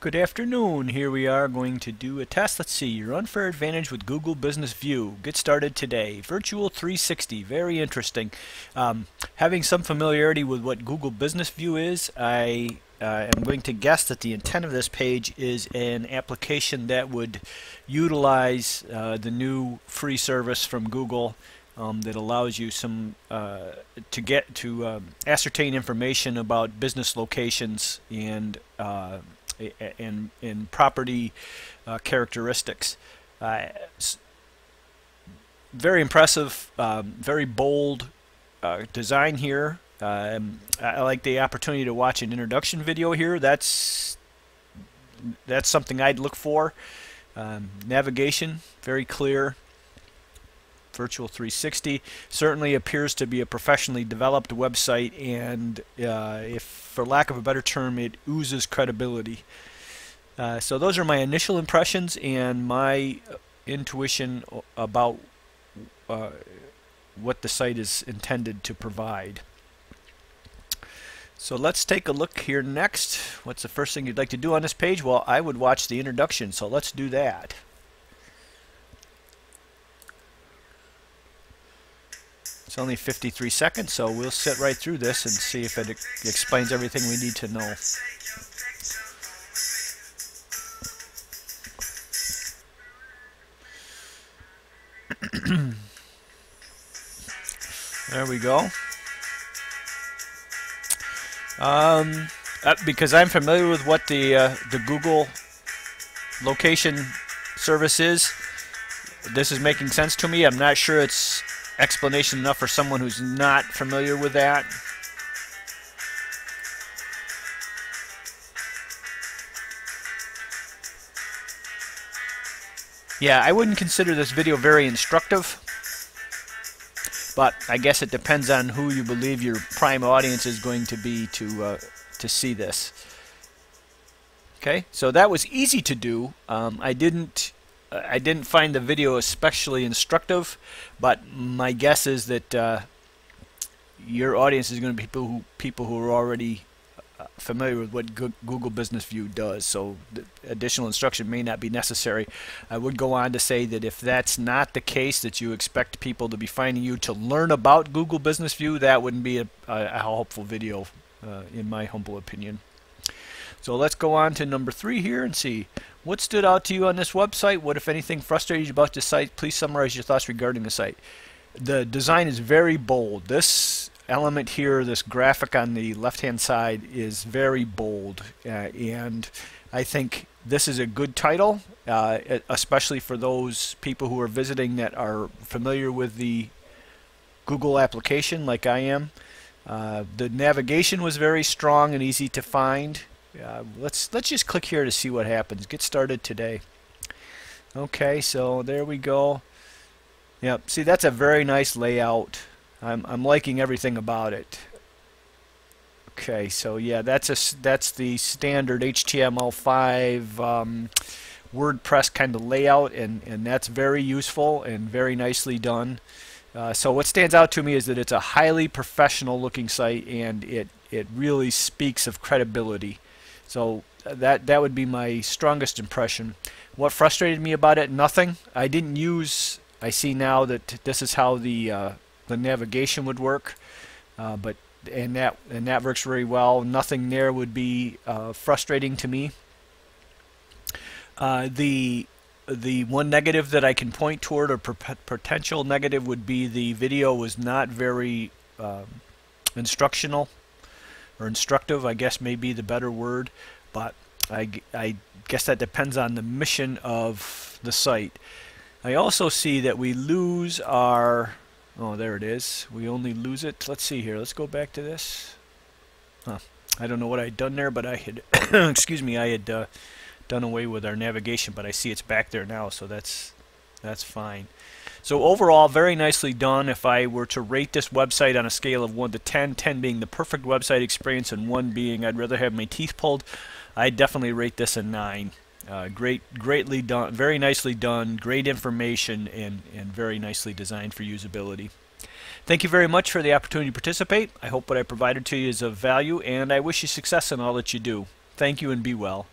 Good afternoon. Here we are going to do a test. Let's see, your unfair advantage with Google Business View. Get started today. Virtual 360, very interesting. Having some familiarity with what Google Business View is, I am going to guess that the intent of this page is an application that would utilize the new free service from Google that allows you to ascertain information about business locations and property characteristics. Very impressive, very bold design here. I like the opportunity to watch an introduction video here. That's something I'd look for. Navigation, very clear. Virtual 360 certainly appears to be a professionally developed website, and if for lack of a better term, it oozes credibility. So those are my initial impressions and my intuition about what the site is intended to provide. So let's take a look here next. What's the first thing you'd like to do on this page? Well, I would watch the introduction, so let's do that. It's only 53 seconds, so we'll sit right through this and see if it explains everything we need to know. There we go. Because I'm familiar with what the Google location service is, this is making sense to me. I'm not sure it's explanation enough for someone who's not familiar with that. Yeah, I wouldn't consider this video very instructive, but I guess it depends on who you believe your prime audience is going to be to see this. Okay, so that was easy to do. I didn't find the video especially instructive, but my guess is that your audience is going to be people who are already familiar with what Google Business View does, so additional instruction may not be necessary. I would go on to say that if that's not the case, that you expect people to be finding you to learn about Google Business View, that wouldn't be a helpful video in my humble opinion. So let's go on to number 3 here and see what stood out to you on this website. What, if anything, frustrated you about this site? Please summarize your thoughts regarding the site. The design is very bold. This element here, this graphic on the left-hand side, is very bold, and I think this is a good title, especially for those people who are visiting that are familiar with the Google application like I am. The navigation was very strong and easy to find. Let's just click here to see what happens. Get started today. Okay, so there we go. Yep, see, that's a very nice layout. I'm liking everything about it. Okay, so yeah, that's the standard HTML5 WordPress kind of layout, and that's very useful and very nicely done. So what stands out to me is that it's a highly professional looking site, and it really speaks of credibility. So that would be my strongest impression. What frustrated me about it? Nothing. I see now that this is how the navigation would work, and that works very well. Nothing there would be frustrating to me. The one negative that I can point toward, or potential negative, would be the video was not very instructional, or instructive, I guess may be the better word, but I guess that depends on the mission of the site. I also see that we lose our, oh, there it is, we only lose it. Let's see here, let's go back to this. I don't know what I had done there, but I had excuse me, I had done away with our navigation, but I see it's back there now, so that's fine. So overall, very nicely done. If I were to rate this website on a scale of 1 to 10, 10 being the perfect website experience and 1 being I'd rather have my teeth pulled, I'd definitely rate this a 9. Greatly done, very nicely done, great information, and very nicely designed for usability. Thank you very much for the opportunity to participate. I hope what I provided to you is of value, and I wish you success in all that you do. Thank you and be well.